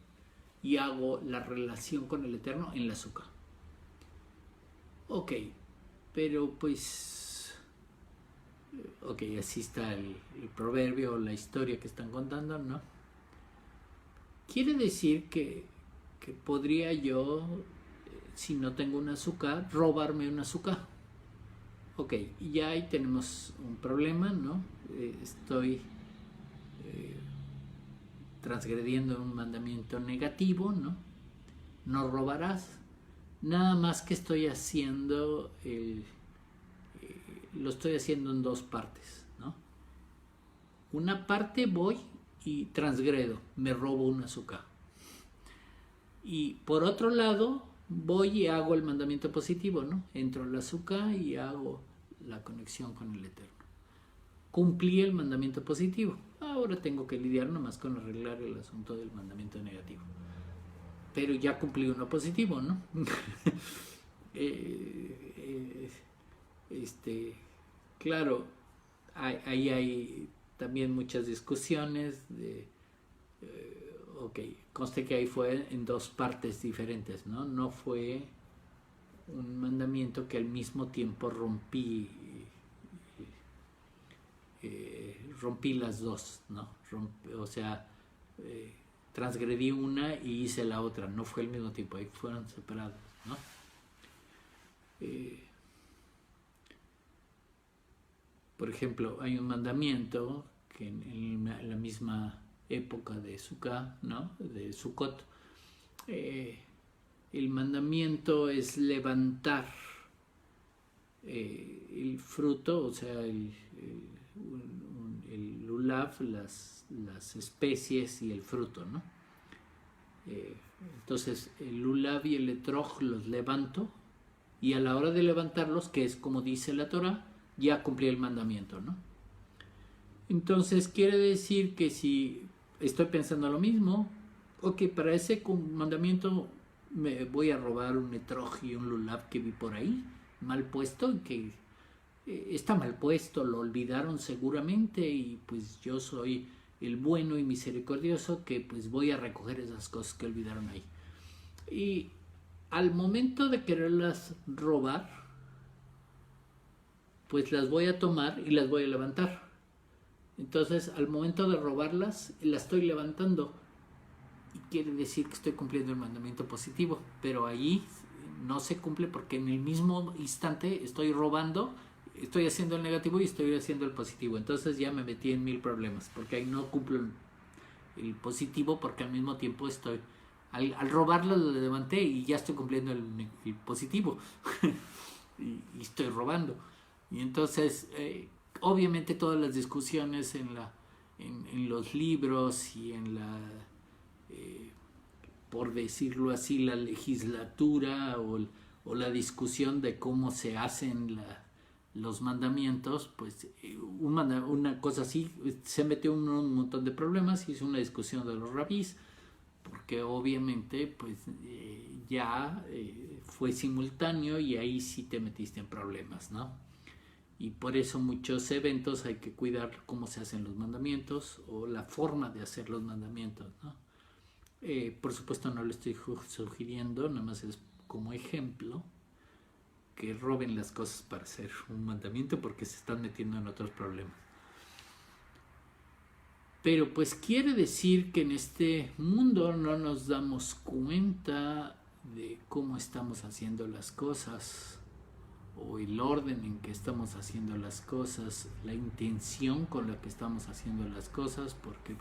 Speaker 1: Y hago la relación con el Eterno en la azúcar. Ok, pero pues Ok, así está el proverbio o la historia que están contando, ¿no? Quiere decir que podría yo, si no tengo un azúcar, robarme un azúcar. Ok, ya ahí tenemos un problema, ¿no? Estoy transgrediendo un mandamiento negativo, ¿no? No robarás. Nada más que estoy haciendo lo estoy haciendo en dos partes, ¿no? Una parte voy y transgredo, me robo un azúcar. Y por otro lado, voy y hago el mandamiento positivo, ¿no? Entro al azúcar y hago la conexión con el Eterno. Cumplí el mandamiento positivo. Ahora tengo que lidiar nomás con arreglar el asunto del mandamiento negativo. Pero ya cumplí uno positivo, ¿no? Claro, ahí hay también muchas discusiones de, ok, conste que ahí fue en dos partes diferentes, ¿no? No fue un mandamiento que al mismo tiempo rompí las dos, ¿no? O sea, transgredí una y hice la otra, no fue al mismo tiempo, ahí fueron separados, ¿no? Por ejemplo, hay un mandamiento que en la misma época de Sukkot, ¿no? De Sukkot, el mandamiento es levantar el fruto, o sea, el lulav, las especies y el fruto, ¿no? Entonces, el lulav y el etrog los levanto y a la hora de levantarlos, que es como dice la Torah, ya cumplí el mandamiento, ¿no? Entonces quiere decir que si estoy pensando lo mismo, ok, para ese mandamiento me voy a robar un etrog y un lulav que vi por ahí, mal puesto, que está mal puesto, lo olvidaron seguramente y pues yo soy el bueno y misericordioso que pues voy a recoger esas cosas que olvidaron ahí. Y al momento de quererlas robar, pues las voy a tomar y las voy a levantar. Entonces, al momento de robarlas, las estoy levantando. Y quiere decir que estoy cumpliendo el mandamiento positivo. Pero allí no se cumple porque en el mismo instante estoy robando, estoy haciendo el negativo y estoy haciendo el positivo. Entonces ya me metí en 1000 problemas. Porque ahí no cumplo el positivo porque al mismo tiempo estoy... Al robarlo lo levanté y ya estoy cumpliendo el positivo. y estoy robando. Y entonces, obviamente todas las discusiones en los libros y en la, por decirlo así, la legislatura o la discusión de cómo se hacen los mandamientos, pues una cosa así, se metió un montón de problemas y es una discusión de los rabís, porque obviamente pues ya fue simultáneo y ahí sí te metiste en problemas, ¿no? Y por eso muchos eventos hay que cuidar cómo se hacen los mandamientos o la forma de hacer los mandamientos, ¿no? Por supuesto no le estoy sugiriendo, nada más es como ejemplo, que roben las cosas para hacer un mandamiento porque se están metiendo en otros problemas. Pero pues quiere decir que en este mundo no nos damos cuenta de cómo estamos haciendo las cosas o el orden en que estamos haciendo las cosas, la intención con la que estamos haciendo las cosas, porque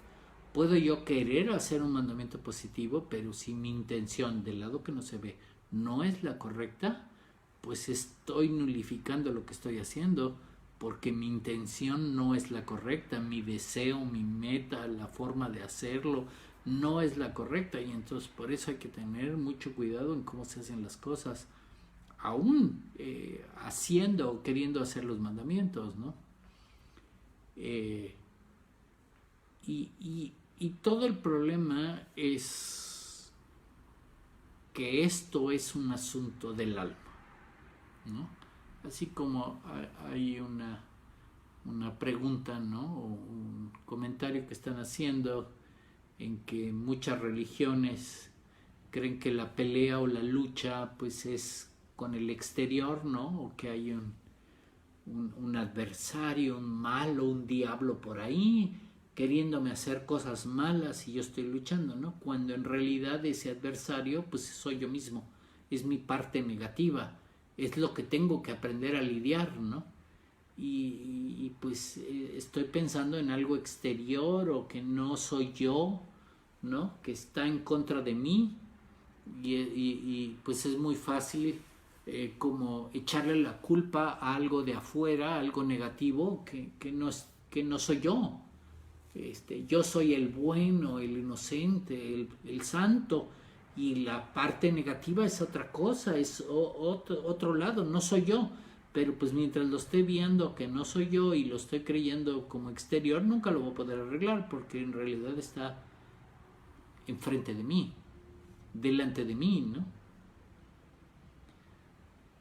Speaker 1: puedo yo querer hacer un mandamiento positivo, pero si mi intención del lado que no se ve no es la correcta, pues estoy nulificando lo que estoy haciendo, porque mi intención no es la correcta, mi deseo, mi meta, la forma de hacerlo no es la correcta, y entonces por eso hay que tener mucho cuidado en cómo se hacen las cosas, aún haciendo o queriendo hacer los mandamientos, ¿no? Y todo el problema es que esto es un asunto del alma, ¿no? Así como hay una pregunta, ¿no? O un comentario que están haciendo en que muchas religiones creen que la pelea o la lucha pues es con el exterior, ¿no? O que hay un adversario, un malo, un diablo por ahí, queriéndome hacer cosas malas y yo estoy luchando, ¿no? Cuando en realidad ese adversario, pues soy yo mismo, es mi parte negativa, es lo que tengo que aprender a lidiar, ¿no? Pues estoy pensando en algo exterior o que no soy yo, ¿no? Que está en contra de mí pues es muy fácil como echarle la culpa a algo de afuera, algo negativo que no soy yo. Yo soy el bueno, el inocente, el santo, y la parte negativa es otra cosa, es otro lado, no soy yo. Pero pues mientras lo esté viendo que no soy yo y lo estoy creyendo como exterior, nunca lo voy a poder arreglar porque en realidad está enfrente de mí, delante de mí, ¿no?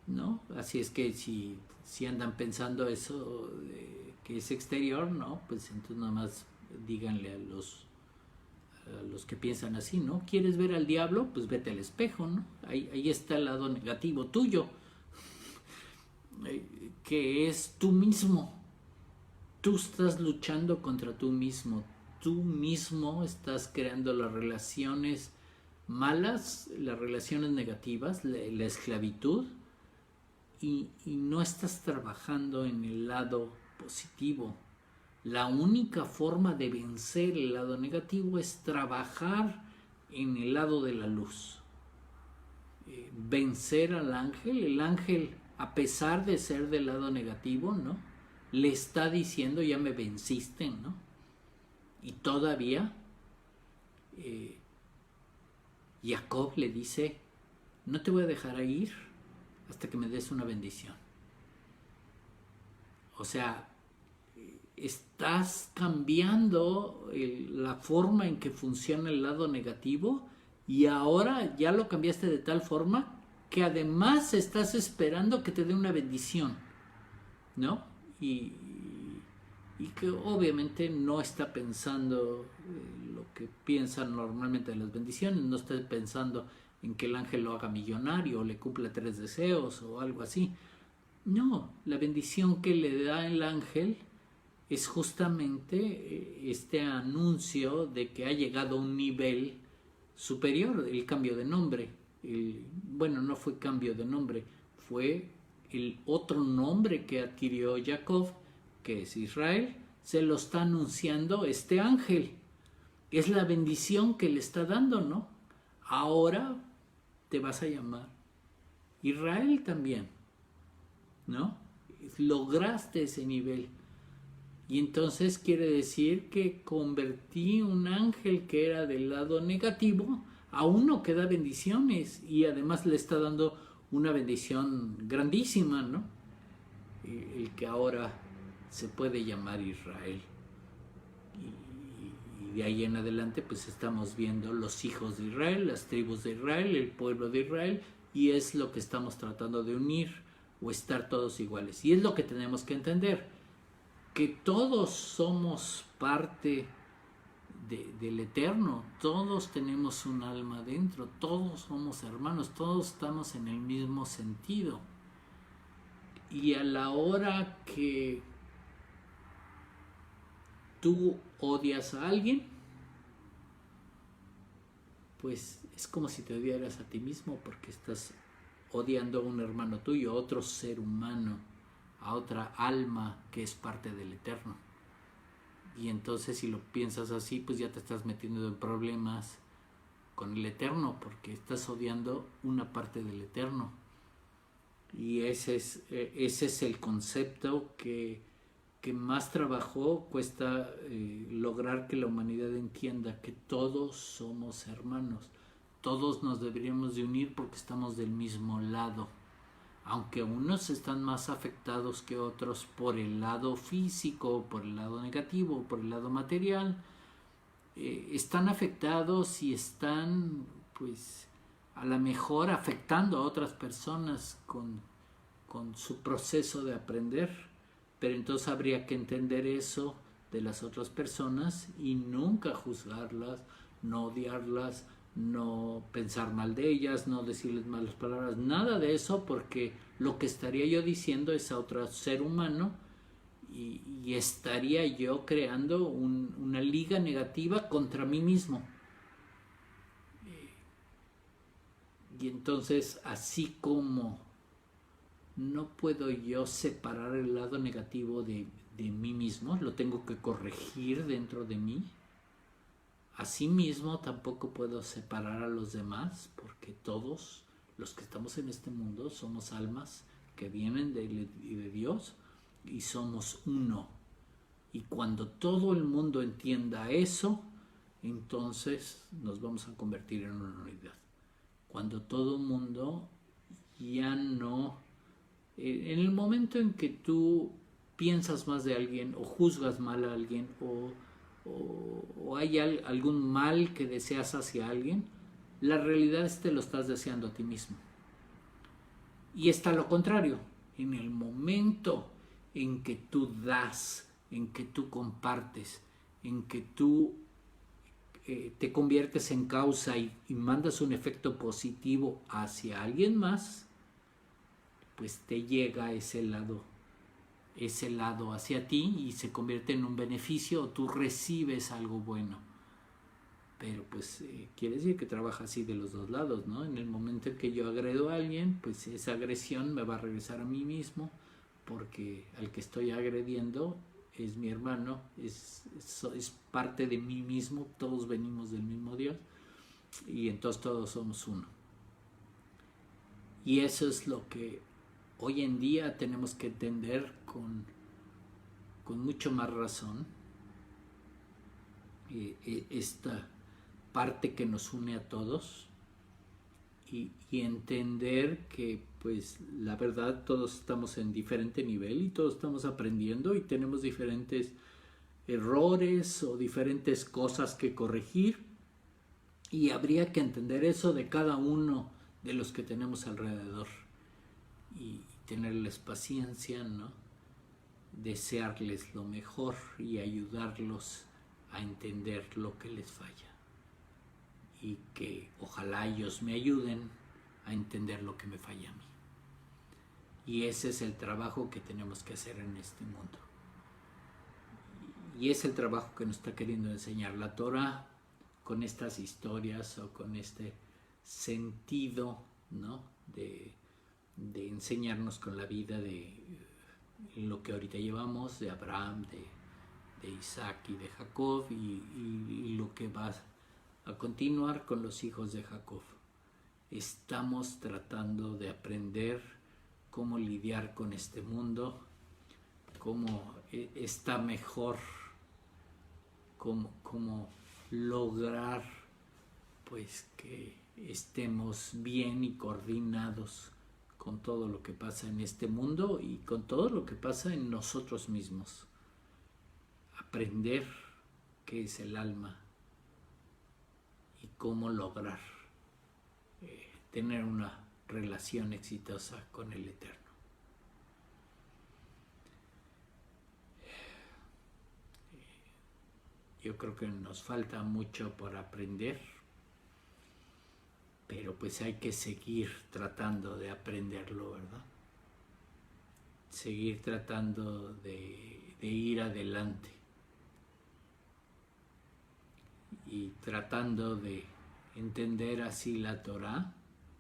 Speaker 1: ¿No? Así es que si andan pensando eso que es exterior, ¿no? Pues entonces nada más díganle a los que piensan así, ¿no? ¿Quieres ver al diablo? Pues vete al espejo, ¿no? Ahí está el lado negativo tuyo, que es tú mismo. Tú estás luchando contra tú mismo. Tú mismo estás creando las relaciones malas, las relaciones negativas, la esclavitud, y no estás trabajando en el lado positivo. La única forma de vencer el lado negativo es trabajar en el lado de la luz. Vencer al ángel, el ángel, a pesar de ser del lado negativo, ¿no? Le está diciendo, ya me venciste, ¿no? Y todavía Jacob le dice, no te voy a dejar ir hasta que me des una bendición. O sea, estás cambiando la forma en que funciona el lado negativo y ahora ya lo cambiaste de tal forma que además estás esperando que te dé una bendición, ¿no? Y que obviamente no está pensando lo que piensan normalmente de las bendiciones, no está pensando en que el ángel lo haga millonario o le cumpla 3 deseos o algo así. No, la bendición que le da el ángel es justamente este anuncio de que ha llegado a un nivel superior, el cambio de nombre. Bueno, no fue cambio de nombre, fue el otro nombre que adquirió Jacob, que es Israel, se lo está anunciando este ángel. Es la bendición que le está dando, ¿no? Ahora te vas a llamar Israel también, ¿no? Lograste ese nivel. Y entonces quiere decir que convertí un ángel que era del lado negativo a uno que da bendiciones y además le está dando una bendición grandísima, ¿no? El que ahora se puede llamar Israel. Y de ahí en adelante pues estamos viendo los hijos de Israel, las tribus de Israel, el pueblo de Israel, y es lo que estamos tratando de unir o estar todos iguales. Y es lo que tenemos que entender, que todos somos parte del Eterno, todos tenemos un alma dentro, todos somos hermanos, todos estamos en el mismo sentido. Y a la hora que tú odias a alguien, pues es como si te odiaras a ti mismo, porque estás odiando a un hermano tuyo, a otro ser humano, a otra alma que es parte del Eterno. Y entonces si lo piensas así, pues ya te estás metiendo en problemas con el Eterno, porque estás odiando una parte del Eterno. Y ese es el concepto que más trabajo cuesta lograr que la humanidad entienda, que todos somos hermanos, todos nos deberíamos de unir porque estamos del mismo lado, aunque unos están más afectados que otros por el lado físico, por el lado negativo, por el lado material, están afectados y están pues a lo mejor afectando a otras personas con su proceso de aprender. Pero entonces habría que entender eso de las otras personas y nunca juzgarlas, no odiarlas, no pensar mal de ellas, no decirles malas palabras, nada de eso, porque lo que estaría yo diciendo es a otro ser humano y estaría yo creando una liga negativa contra mí mismo. Y entonces, así como no puedo yo separar el lado negativo de mí mismo, lo tengo que corregir dentro de mí. Asimismo, tampoco puedo separar a los demás, porque todos los que estamos en este mundo somos almas que vienen de Dios y somos uno. Y cuando todo el mundo entienda eso, entonces nos vamos a convertir en una unidad. Cuando todo el mundo ya no... En el momento en que tú piensas más de alguien o juzgas mal a alguien o hay algún mal que deseas hacia alguien, la realidad es que te lo estás deseando a ti mismo. Y está lo contrario. En el momento en que tú das, en que tú compartes, en que tú te conviertes en causa y mandas un efecto positivo hacia alguien más, pues te llega ese lado hacia ti y se convierte en un beneficio o tú recibes algo bueno. Pero pues quiere decir que trabaja así de los dos lados, ¿no? En el momento en que yo agredo a alguien, pues esa agresión me va a regresar a mí mismo, porque al que estoy agrediendo es mi hermano, es parte de mí mismo, todos venimos del mismo Dios y entonces todos somos uno. Y eso es lo que hoy en día tenemos que entender con mucho más razón, esta parte que nos une a todos y entender que pues la verdad todos estamos en diferente nivel y todos estamos aprendiendo y tenemos diferentes errores o diferentes cosas que corregir y habría que entender eso de cada uno de los que tenemos alrededor y tenerles paciencia, ¿no? Desearles lo mejor y ayudarlos a entender lo que les falla y que ojalá ellos me ayuden a entender lo que me falla a mí. Y ese es el trabajo que tenemos que hacer en este mundo. Y es el trabajo que nos está queriendo enseñar la Torah con estas historias o con este sentido, ¿no? de enseñarnos con la vida de lo que ahorita llevamos, de Abraham, de Isaac y de Jacob y lo que va a continuar con los hijos de Jacob. Estamos tratando de aprender cómo lidiar con este mundo, cómo está mejor, cómo lograr pues que estemos bien y coordinados con todo lo que pasa en este mundo y con todo lo que pasa en nosotros mismos. Aprender qué es el alma y cómo lograr tener una relación exitosa con el Eterno. Yo creo que nos falta mucho por aprender, pero pues hay que seguir tratando de aprenderlo, ¿verdad? Seguir tratando de ir adelante y tratando de entender así la Torah,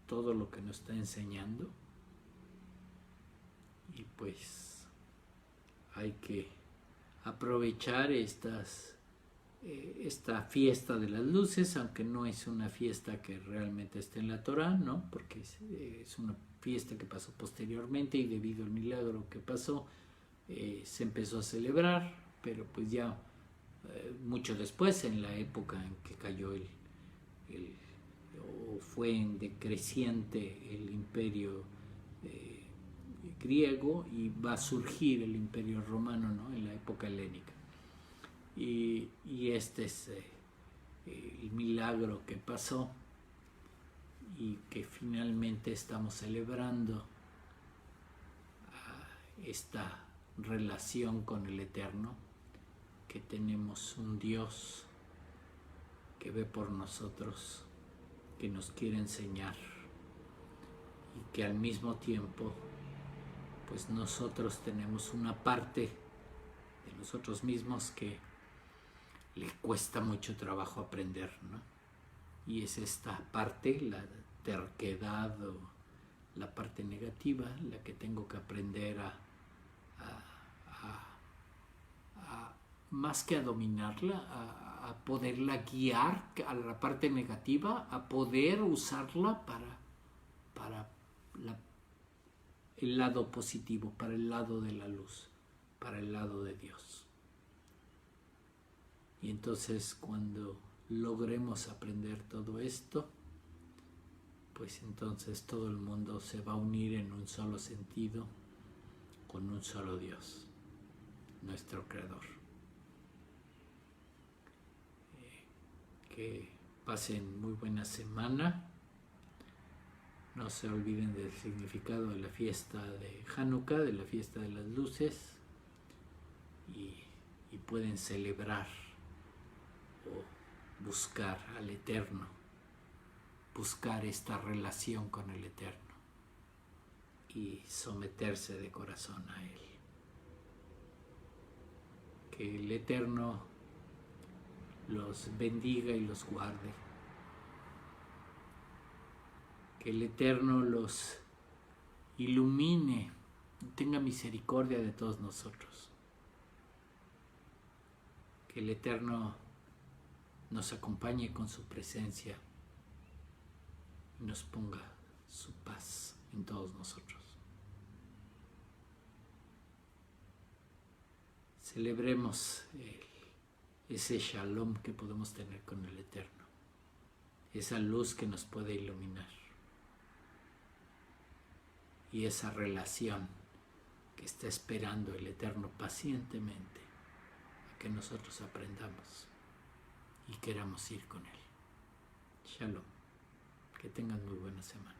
Speaker 1: todo lo que nos está enseñando, y pues hay que aprovechar esta fiesta de las luces, aunque no es una fiesta que realmente esté en la Torah, ¿no? Porque es una fiesta que pasó posteriormente y debido al milagro que pasó se empezó a celebrar, pero pues ya mucho después, en la época en que cayó o fue en decreciente el imperio griego y va a surgir el imperio romano, ¿no? En la época helénica. Y este es el milagro que pasó y que finalmente estamos celebrando esta relación con el Eterno, que tenemos un Dios que ve por nosotros que nos quiere enseñar y que al mismo tiempo pues nosotros tenemos una parte de nosotros mismos que le cuesta mucho trabajo aprender, ¿no? Y es esta parte, la terquedad o la parte negativa, la que tengo que aprender a más que a dominarla, a poderla guiar a la parte negativa, a poder usarla para el lado positivo, para el lado de la luz, para el lado de Dios. Y entonces cuando logremos aprender todo esto, pues entonces todo el mundo se va a unir en un solo sentido, con un solo Dios, nuestro Creador. Que pasen muy buena semana. No se olviden del significado de la fiesta de Hanukkah, de la fiesta de las luces, y pueden celebrar o buscar al Eterno, buscar esta relación con el Eterno y someterse de corazón a Él. Que el Eterno los bendiga y los guarde. Que el Eterno los ilumine y tenga misericordia de todos nosotros. Que el Eterno nos acompañe con su presencia y nos ponga su paz en todos nosotros. Celebremos ese shalom que podemos tener con el Eterno, esa luz que nos puede iluminar y esa relación que está esperando el Eterno pacientemente a que nosotros aprendamos y queramos ir con Él. Shalom. Que tengan muy buena semana.